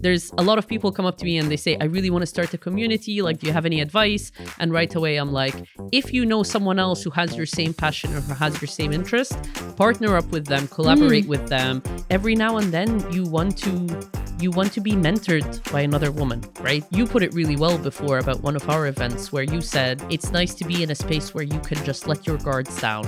there's a lot of people come up to me and they say, I really want to start a community. Like, do you have any advice? And right away, I'm like, if you know someone else who has your same passion or who has your same interest, partner up with them, collaborate with them. Every now and then you want to be mentored by another woman, right? You put it really well before about one of our events where you said it's nice to be in a space where you can just let your guards down.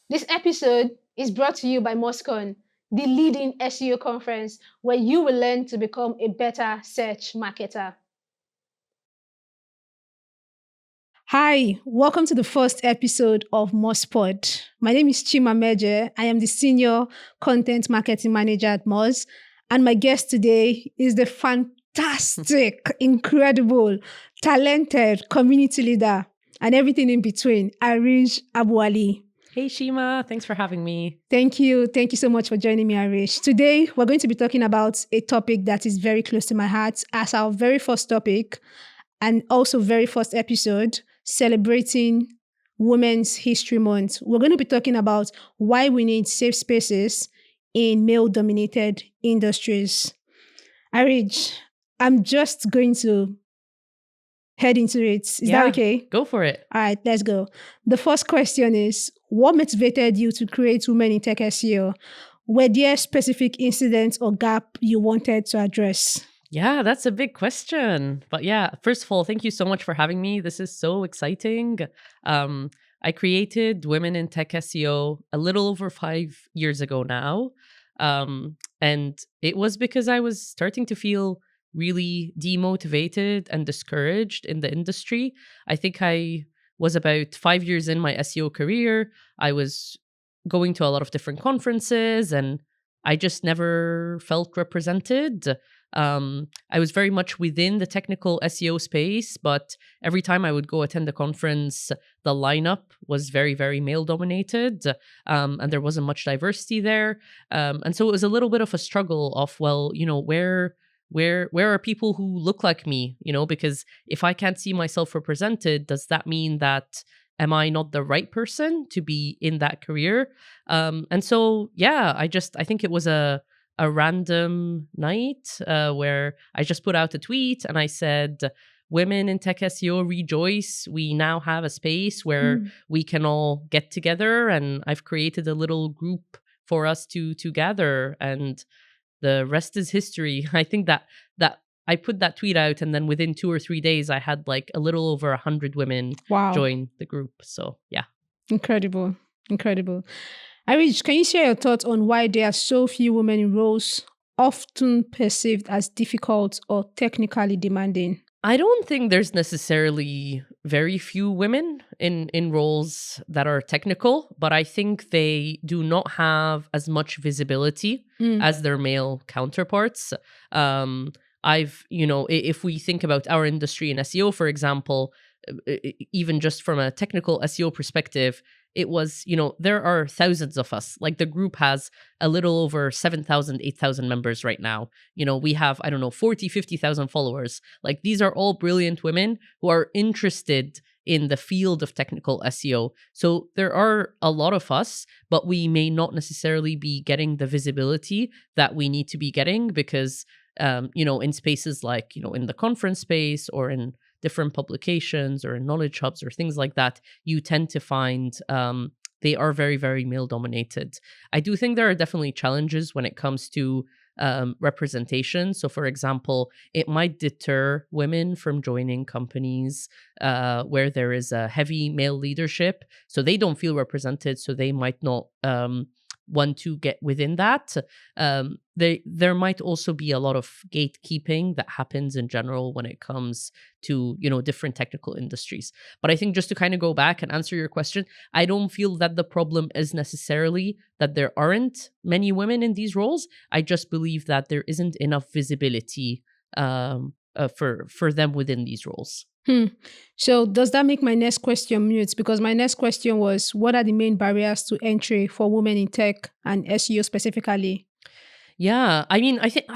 This episode is brought to you by MozCon, the leading SEO conference where you will learn to become a better search marketer. Hi, welcome to the first episode of MozPod. My name is Chima Meje. I am the Senior Content Marketing Manager at Moz. And my guest today is the fantastic, incredible, talented community leader and everything in between, Areej AbuAli. Hey, Shima. Thanks for having me. Thank you. Thank you so much for joining me, Areej. Today, we're going to be talking about a topic that is very close to my heart as our very first topic and also very first episode, celebrating Women's History Month. We're going to be talking about why we need safe spaces in male-dominated industries. Areej, I'm just going to head into it. Is that okay? Go for it. All right, let's go. The first question is, what motivated you to create Women in Tech SEO? Were there specific incidents or gap you wanted to address? Yeah, that's a big question. But yeah, first of all, thank you so much for having me. This is so exciting. I created Women in Tech SEO a little over 5 years ago now. And it was because I was starting to feel really demotivated and discouraged in the industry. I think I was about 5 years in my SEO career. I was going to a lot of different conferences and I just never felt represented. I was very much within the technical SEO space, but every time I would go attend a conference, the lineup was very, very male dominated, and there wasn't much diversity there. And so it was a little bit of a struggle of, well, you know, where are people who look like me? You know, because if I can't see myself represented, does that mean that am I not the right person to be in that career? And so, yeah, I think it was a random night where I just put out a tweet and I said, Women in Tech SEO rejoice. We now have a space where we can all get together, and I've created a little group for us to gather, and the rest is history. I think that I put that tweet out, and then within 2 or 3 days, I had like a little over 100 women join the group. So yeah. Incredible. Areej, can you share your thoughts on why there are so few women in roles often perceived as difficult or technically demanding? I don't think there's necessarily very few women in roles that are technical, but I think they do not have as much visibility as their male counterparts. If we think about our industry in SEO, for example, even just from a technical SEO perspective, it was, there are thousands of us. Like the group has a little over 7,000, 8,000 members right now. We have, 40, 50,000 followers. Like these are all brilliant women who are interested in the field of technical SEO. So there are a lot of us, but we may not necessarily be getting the visibility that we need to be getting because, in spaces like, in the conference space or in different publications or in knowledge hubs or things like that, you tend to find they are very, very male dominated. I do think there are definitely challenges when it comes to representation. So, for example, it might deter women from joining companies where there is a heavy male leadership. So they don't feel represented. So they might not want to get within that. There might also be a lot of gatekeeping that happens in general when it comes to, different technical industries. But I think just to kind of go back and answer your question, I don't feel that the problem is necessarily that there aren't many women in these roles. I just believe that there isn't enough visibility for them within these roles. So does that make my next question mute? Because my next question was, what are the main barriers to entry for women in tech and SEO specifically? Yeah, I mean, I think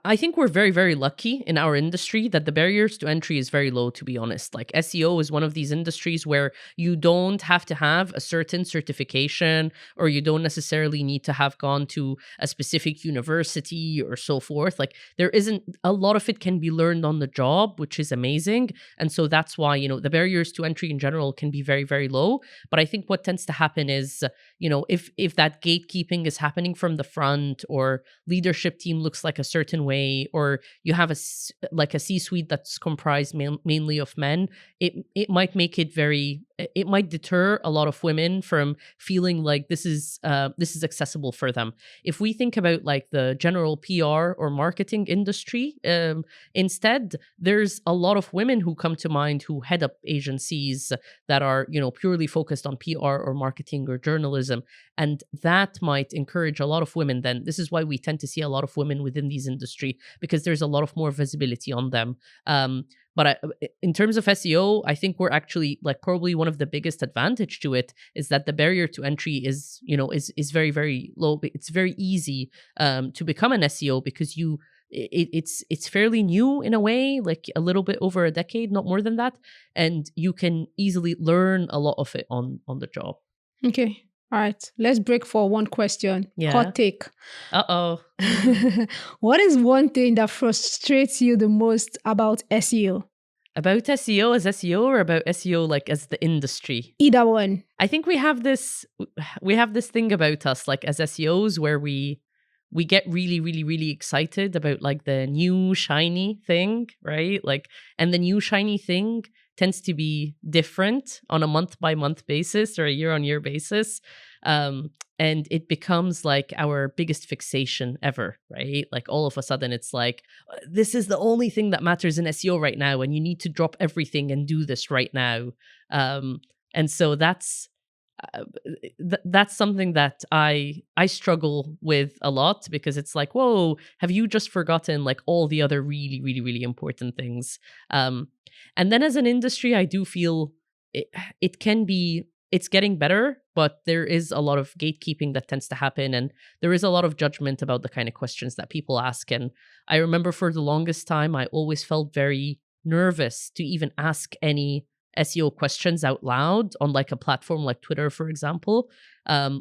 I think we're very, very lucky in our industry that the barriers to entry is very low, to be honest. Like SEO is one of these industries where you don't have to have a certain certification, or you don't necessarily need to have gone to a specific university or so forth. Like there isn't a lot of it can be learned on the job, which is amazing. And so that's why, the barriers to entry in general can be very, very low. But I think what tends to happen is, if that gatekeeping is happening from the front, or leadership team looks like a certain way, or you have a C-suite that's comprised mainly of men, it might make it might deter a lot of women from feeling like this is accessible for them. If we think about like the general PR or marketing industry, instead, there's a lot of women who come to mind who head up agencies that are purely focused on PR or marketing or journalism, and that might encourage a lot of women. Then this is why we tend to see a lot of women within these industry, because there's a lot of more visibility on them. But in terms of SEO, I think we're actually like probably one of the biggest advantage to it is that the barrier to entry is very, very low. It's very easy to become an SEO because it's fairly new in a way, like a little bit over a decade, not more than that, and you can easily learn a lot of it on the job. Okay. All right. Let's break for one question. Yeah. Hot take. Uh-oh. What is one thing that frustrates you the most about SEO? About SEO as SEO, or about SEO like as the industry? Either one. I think we have this thing about us like as SEOs where we get really, really, really excited about like the new shiny thing, right? Like, and the new shiny thing tends to be different on a month by month basis or a year on year basis. And it becomes like our biggest fixation ever, right? Like all of a sudden it's like, this is the only thing that matters in SEO right now, and you need to drop everything and do this right now. And so that's something that I struggle with a lot, because it's like, whoa, have you just forgotten like all the other really, really, really important things? And then as an industry, I do feel it's getting better, but there is a lot of gatekeeping that tends to happen, and there is a lot of judgment about the kind of questions that people ask. And I remember for the longest time, I always felt very nervous to even ask any SEO questions out loud on like a platform like Twitter, for example,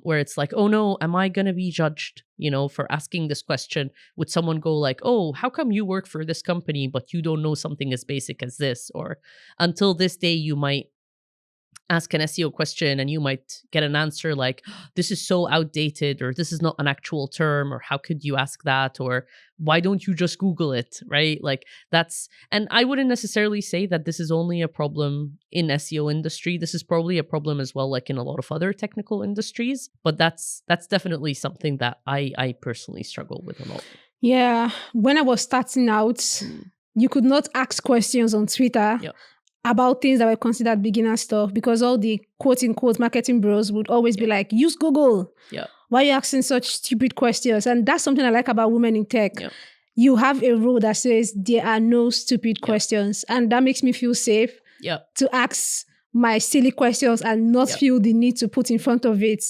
where it's like, oh no, am I going to be judged, for asking this question? Would someone go like, oh, how come you work for this company, but you don't know something as basic as this? Or until this day, you might ask an SEO question and you might get an answer like, this is so outdated, or this is not an actual term, or how could you ask that, or why don't you just Google it, right? Like and I wouldn't necessarily say that this is only a problem in SEO industry. This is probably a problem as well, like in a lot of other technical industries, but that's definitely something that I personally struggle with a lot. Yeah. When I was starting out, you could not ask questions on Twitter. Yep. About things that were considered beginner stuff, because all the quote-unquote marketing bros would always be like, use Google. Yeah. Why are you asking such stupid questions? And that's something I like about women in tech. Yep. You have a rule that says there are no stupid questions. And that makes me feel safe to ask my silly questions and not feel the need to put in front of it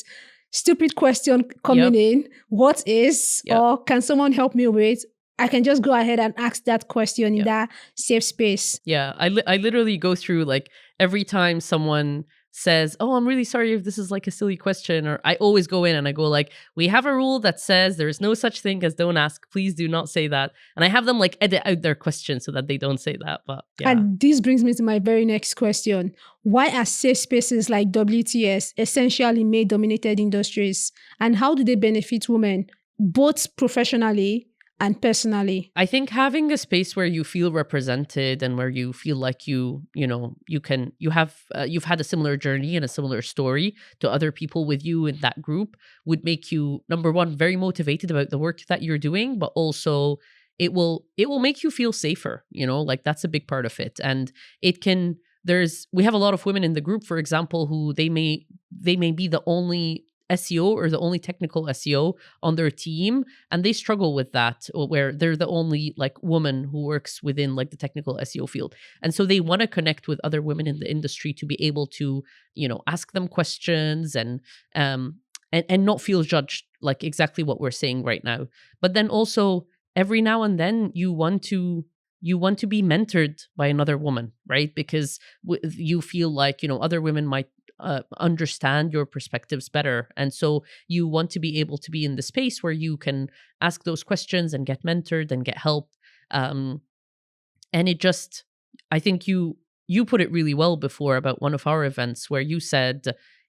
stupid question coming in. What is, or can someone help me with? I can just go ahead and ask that question in that safe space. Yeah, I literally go through like every time someone says, oh, I'm really sorry if this is like a silly question, or I always go in and I go like, we have a rule that says there is no such thing as don't ask. Please do not say that. And I have them like edit out their question so that they don't say that. But yeah. And this brings me to my very next question. Why are safe spaces like WTS essentially male-dominated industries? And how do they benefit women, both professionally and personally? I think having a space where you feel represented and where you feel like you've had a similar journey and a similar story to other people with you in that group would make you, number one, very motivated about the work that you're doing, but also it will make you feel safer, like that's a big part of it. And we have a lot of women in the group, for example, who they may be the only SEO or the only technical SEO on their team, and they struggle with that, where they're the only like woman who works within like the technical SEO field. And so they want to connect with other women in the industry to be able to, ask them questions and not feel judged, like exactly what we're saying right now. But then also every now and then you want to be mentored by another woman, right? Because you feel like, other women might understand your perspectives better. And so you want to be able to be in the space where you can ask those questions and get mentored and get help. And it just, I think you put it really well before about one of our events where you said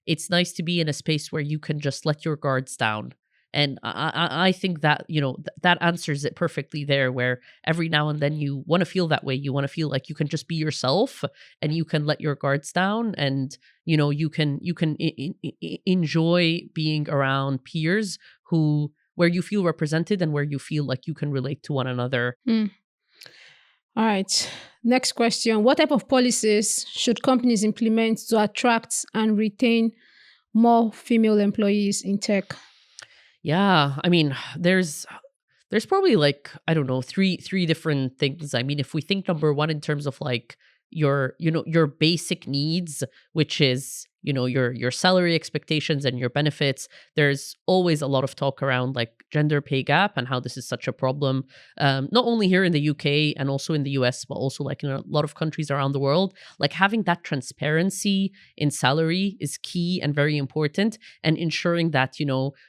it's nice to be in a space where you can just let your guards down. And I think that, that answers it perfectly there, where every now and then you want to feel that way. You want to feel like you can just be yourself and you can let your guards down, and, you can enjoy being around peers where you feel represented and where you feel like you can relate to one another. All right. Next question. What type of policies should companies implement to attract and retain more female employees in tech? Yeah, I mean, there's probably like, I don't know, three different things. I mean, if we think number one in terms of like your basic needs, which is, your salary expectations and your benefits, there's always a lot of talk around like gender pay gap and how this is such a problem, not only here in the UK and also in the US, but also like in a lot of countries around the world. Like having that transparency in salary is key and very important, and ensuring that,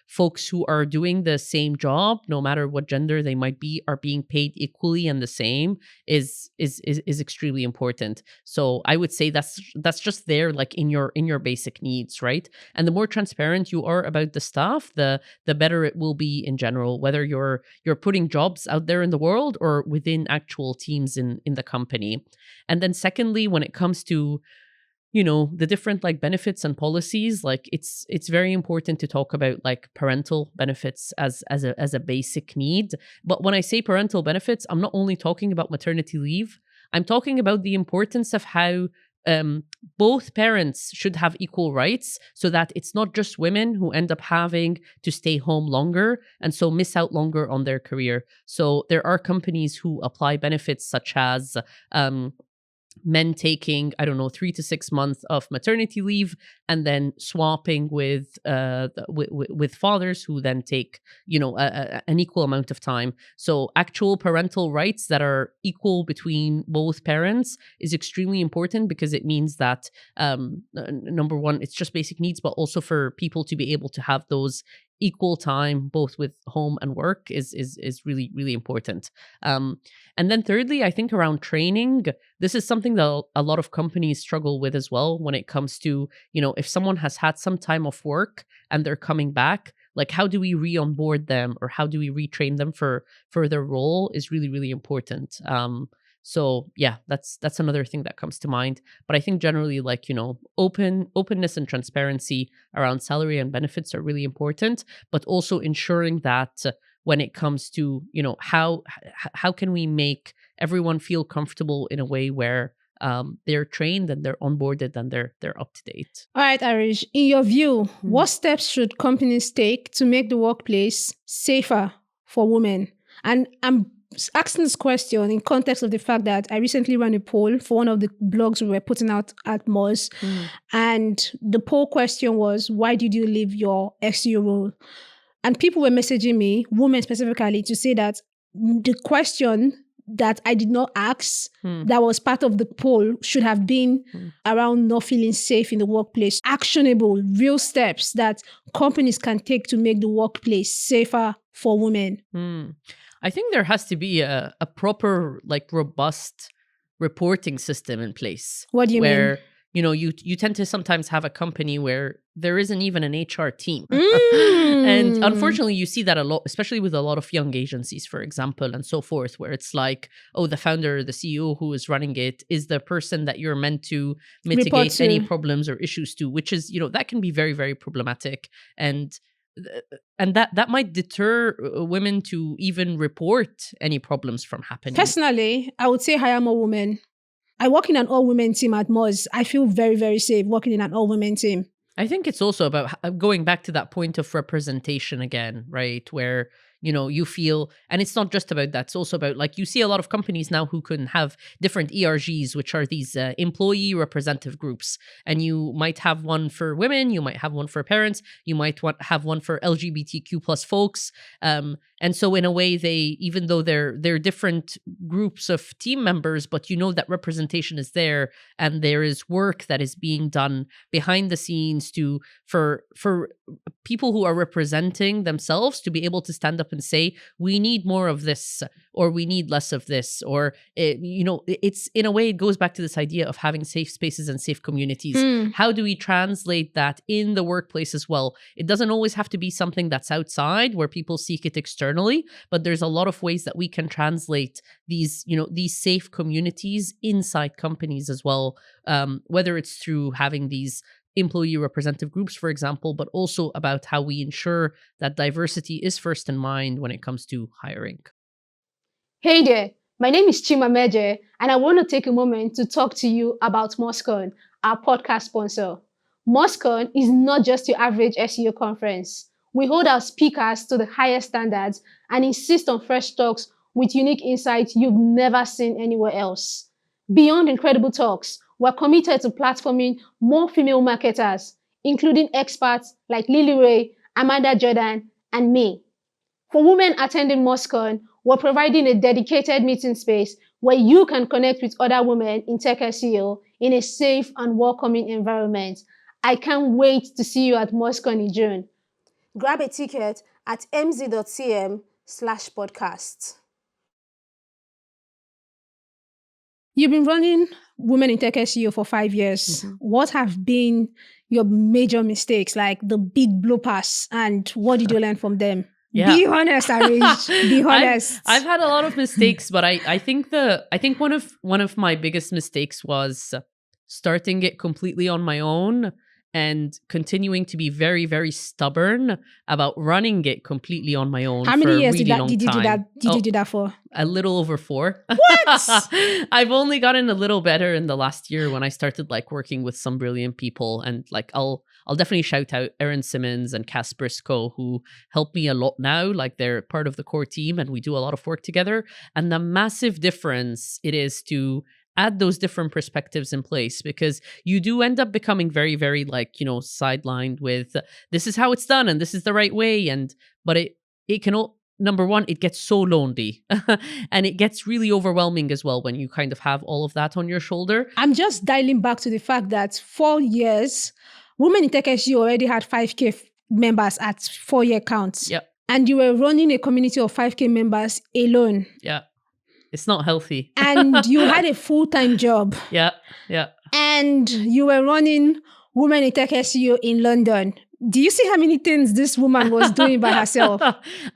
folks who are doing the same job, no matter what gender they might be, are being paid equally and the same is extremely important. So I would say that's just there, like in your basic needs, right? And the more transparent you are about the stuff, the better it will be in general, whether you're putting jobs out there in the world or within actual teams in the company. And then secondly, when it comes to the different like benefits and policies, like it's very important to talk about like parental benefits as a basic need. But when I say parental benefits, I'm not only talking about maternity leave. I'm talking about the importance of how both parents should have equal rights, so that it's not just women who end up having to stay home longer and so miss out longer on their career. So there are companies who apply benefits such as men taking, I don't know, 3 to 6 months of maternity leave and then swapping with fathers who then take, an equal amount of time. So actual parental rights that are equal between both parents is extremely important, because it means that number one, it's just basic needs, but also for people to be able to have those equal time both with home and work is really, really important. And then thirdly, I think around training, this is something that a lot of companies struggle with as well when it comes to, if someone has had some time off work and they're coming back, like how do we re-onboard them or how do we retrain them for their role is really, really important. So yeah, that's another thing that comes to mind. But I think generally, like, openness and transparency around salary and benefits are really important, but also ensuring that when it comes to, how can we make everyone feel comfortable in a way where they're trained and they're onboarded and they're up to date. All right, Areej, in your view, what steps should companies take to make the workplace safer for women? And I'm asking this question in context of the fact that I recently ran a poll for one of the blogs we were putting out at Moz. And the poll question was, why did you leave your SEO role? And people were messaging me, women specifically, to say that the question that I did not ask, that was part of the poll, should have been around not feeling safe in the workplace. Actionable, real steps that companies can take to make the workplace safer for women. I think there has to be a proper, like, robust reporting system in place. What do you mean? You tend to sometimes have a company where there isn't even an HR team. And unfortunately, you see that a lot, especially with a lot of young agencies, for example, and so forth, where it's like, oh, the founder, the CEO who is running it is the person that you're meant to mitigate any problems or issues to, which is, that can be very, very problematic. And that might deter women to even report any problems from happening. Personally, I would say hire more women. I work in an all-women team at Moz. I feel very, very safe working in an all-women team. I think it's also about going back to that point of representation again, right? Where, you feel, and it's not just about that. It's also about, like, you see a lot of companies now who can have different ERGs, which are these employee representative groups. And you might have one for women, you might have one for parents, you might have one for LGBTQ plus folks. And so in a way, even though they're different groups of team members, but that representation is there, and there is work that is being done behind the scenes for people who are representing themselves to be able to stand up and say, we need more of this, or we need less of this, or it's, in a way, it goes back to this idea of having safe spaces and safe communities. How do we translate that in the workplace as well? It doesn't always have to be something that's outside where people seek it externally, but there's a lot of ways that we can translate these safe communities inside companies as well, whether it's through having these employee representative groups, for example, but also about how we ensure that diversity is first in mind when it comes to hiring. Hey there, my name is Chima Meje, and I want to take a moment to talk to you about MozCon, our podcast sponsor. MozCon is not just your average SEO conference. We hold our speakers to the highest standards and insist on fresh talks with unique insights you've never seen anywhere else. Beyond incredible talks, we're committed to platforming more female marketers, including experts like Lily Ray, Amanda Jordan, and me. For women attending MozCon, we're providing a dedicated meeting space where you can connect with other women in tech SEO in a safe and welcoming environment. I can't wait to see you at MozCon in June. Grab a ticket at mz.cm/podcast. You've been running Women in Tech SEO for 5 years. Mm-hmm. What have been your major mistakes, like the big bloopers, and what did you learn from them? Yeah. Be honest, Areej. Be honest. I've had a lot of mistakes, but I think one of my biggest mistakes was starting it completely on my own and continuing to be very, very stubborn about running it completely on my own. How many years did you do that for? A little over 4. What? I've only gotten a little better in the last year when I started working with some brilliant people, and I'll definitely shout out Erin Simmons and Cass Briscoe, who help me a lot now. They're part of the core team and we do a lot of work together. And the massive difference it is to add those different perspectives in place, because you do end up becoming very, very sidelined with this is how it's done and this is the right way. But it can, number one, it gets so lonely and it gets really overwhelming as well when you kind of have all of that on your shoulder. I'm just dialing back to the fact that 4 years, Women in Tech SEO already had 5K members at 4-year counts. Yeah. And you were running a community of 5K members alone. Yeah. It's not healthy. And you had a full-time job. Yeah. And you were running Women in Tech SEO in London. Do you see how many things this woman was doing by herself?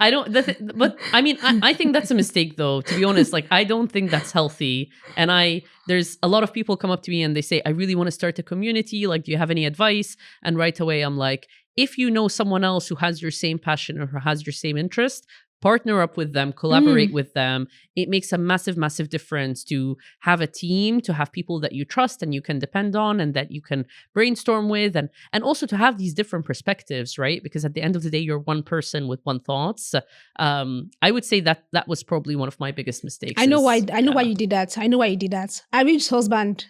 I don't, but I mean, I think that's a mistake though, to be honest. I don't think that's healthy. And there's a lot of people come up to me and they say, I really want to start a community. Do you have any advice? And right away, I'm like, if you know someone else who has your same passion or who has your same interest, partner up with them, collaborate with them. It makes a massive, massive difference to have a team, to have people that you trust and you can depend on and that you can brainstorm with, and also to have these different perspectives, right? Because at the end of the day, you're one person with one thoughts. I would say that was probably one of my biggest mistakes. I know why you did that. Areej's husband,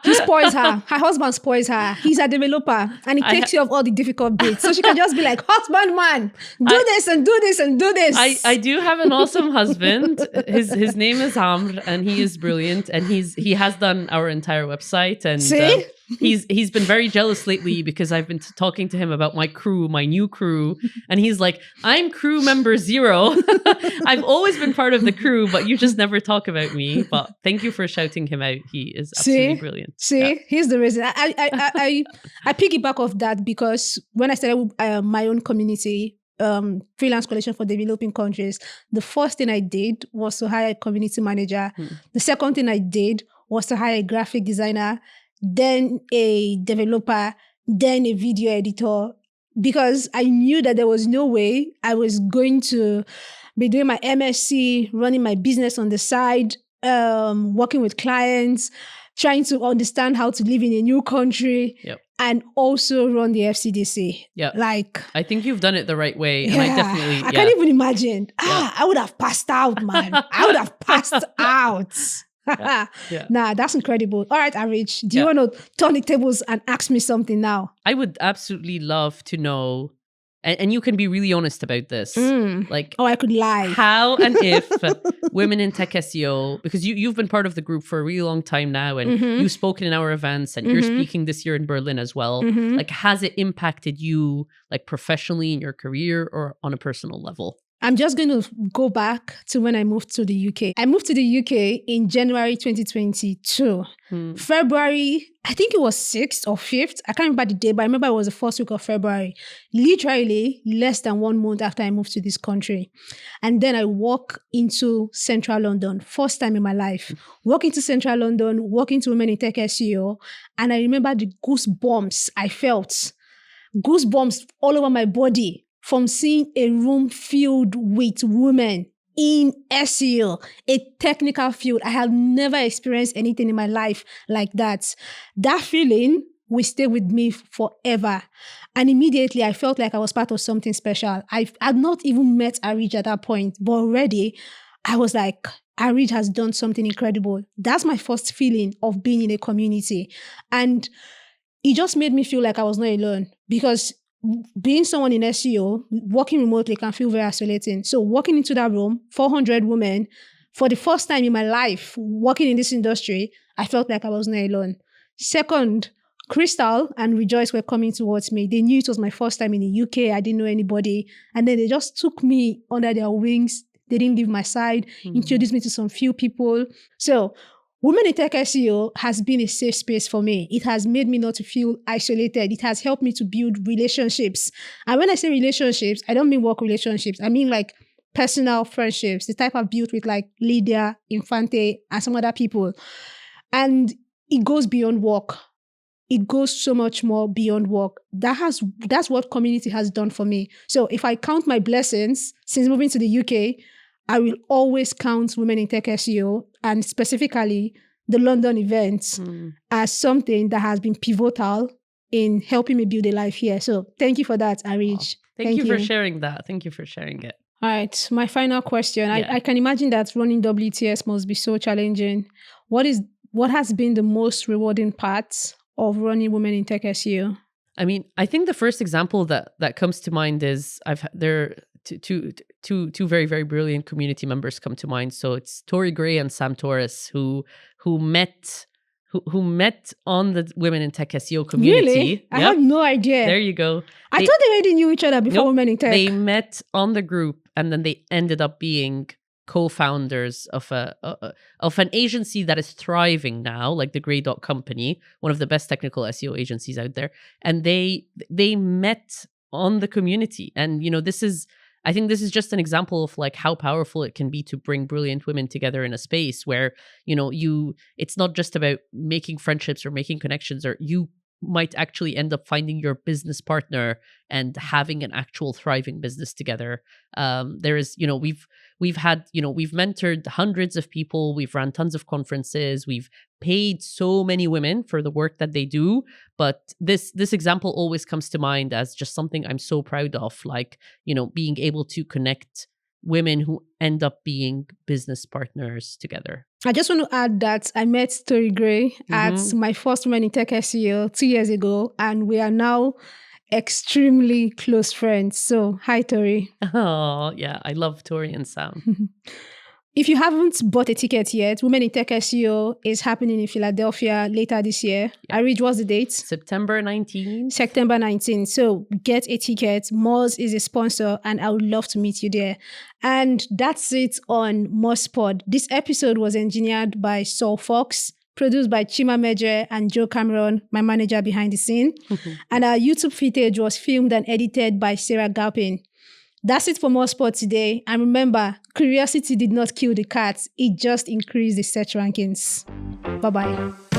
he spoils her. Her husband spoils her. He's a developer and he takes care of all the difficult bits. So she can just be like, husband man, do this and do this and do this. I do have an awesome husband. His name is Amr and he is brilliant, and he has done our entire website, and see? He's been very jealous lately because I've been talking to him about my new crew, and he's like, I'm crew member 0. I've always been part of the crew, but you just never talk about me. But thank you for shouting him out. He is absolutely brilliant. Here's the reason. I piggyback off that because when I started my own community, freelance coalition for developing countries, the first thing I did was to hire a community manager. The second thing I did was to hire a graphic designer, then a developer, then a video editor, because I knew that there was no way I was going to be doing my MSc, running my business on the side, working with clients, trying to understand how to live in a new country. Yep. and also run the FCDC. Yeah. Like, I think you've done it the right way. yeah, And I definitely, I can't even imagine. I would have passed out, man. I would have passed out. Yeah. Nah, that's incredible. All right, Areej, do you want to turn the tables and ask me something now? I would absolutely love to know, and you can be really honest about this. Like, I could lie. How and if women in tech SEO, because you've been part of the group for a really long time now, and you've spoken in our events, and you're speaking this year in Berlin as well. Like, has it impacted you, like, professionally in your career or on a personal level? I'm just going to go back to when I moved to the UK. I moved to the UK in January 2022. February, I think it was 6th or 5th. I can't remember the day, but I remember it was the first week of February. Literally less than 1 month after I moved to this country. And then I walk into central London, first time in my life. Walk into central London, walk into Women in Tech SEO. And I remember the goosebumps I felt. Goosebumps all over my body from seeing a room filled with women in SEO, a technical field. I have never experienced anything in my life like that. That feeling will stay with me forever. And immediately I felt like I was part of something special. I had not even met Areej at that point, but already I was like, Areej has done something incredible. That's my first feeling of being in a community. And it just made me feel like I was not alone, because being someone in SEO, working remotely can feel very isolating. So walking into that room, 400 women, for the first time in my life, working in this industry, I felt like I was not alone. Second, Crystal and Rejoice were coming towards me. They knew it was my first time in the UK. I didn't know anybody. And then they just took me under their wings. They didn't leave my side, introduced me to some few people. So Women in Tech SEO has been a safe space for me. It has made me not to feel isolated. It has helped me to build relationships. And when I say relationships, I don't mean work relationships. I mean like personal friendships, the type I've built with like Lydia, Infante, and some other people. And it goes beyond work. It goes so much more beyond work. That's what community has done for me. So if I count my blessings since moving to the UK, I will always count Women in Tech SEO, and specifically the London events, as something that has been pivotal in helping me build a life here. So thank you for that, Areej. Thank you for sharing that. Thank you for sharing it. All right, my final question. I can imagine that running WTS must be so challenging. What has been the most rewarding part of running Women in Tech SEO? I mean, I think the first example that comes to mind is two very, very brilliant community members come to mind. So it's Tori Gray and Sam Torres who met on the Women in Tech SEO community. Really? I have no idea. There you go. I thought they already knew each other before Women in Tech. They met on the group, and then they ended up being co-founders of an agency that is thriving now, like the Grey Dot Company, one of the best technical SEO agencies out there. And they met on the community. And I think this is just an example of like how powerful it can be to bring brilliant women together in a space where, it's not just about making friendships or making connections, or you might actually end up finding your business partner and having an actual thriving business together. There is, we've mentored hundreds of people. We've run tons of conferences. We've paid so many women for the work that they do. But this example always comes to mind as just something I'm so proud of, like, being able to connect women who end up being business partners together. I just want to add that I met Tori Gray at my first Women in Tech SEO 2 years ago, and we are now extremely close friends. So hi, Tori. Oh, yeah. I love Tori and Sam. If you haven't bought a ticket yet, Women in Tech SEO is happening in Philadelphia later this year. Areej, what's the date? September 19th. September 19th. So get a ticket. Moz is a sponsor, and I would love to meet you there. And that's it on MozPod. This episode was engineered by Saul Fox, produced by Chima Meje and Joe Cameron, my manager behind the scene. And our YouTube footage was filmed and edited by Sarah Galpin. That's it for MozPod today. And remember, curiosity did not kill the cat. It just increased the search rankings. Bye-bye.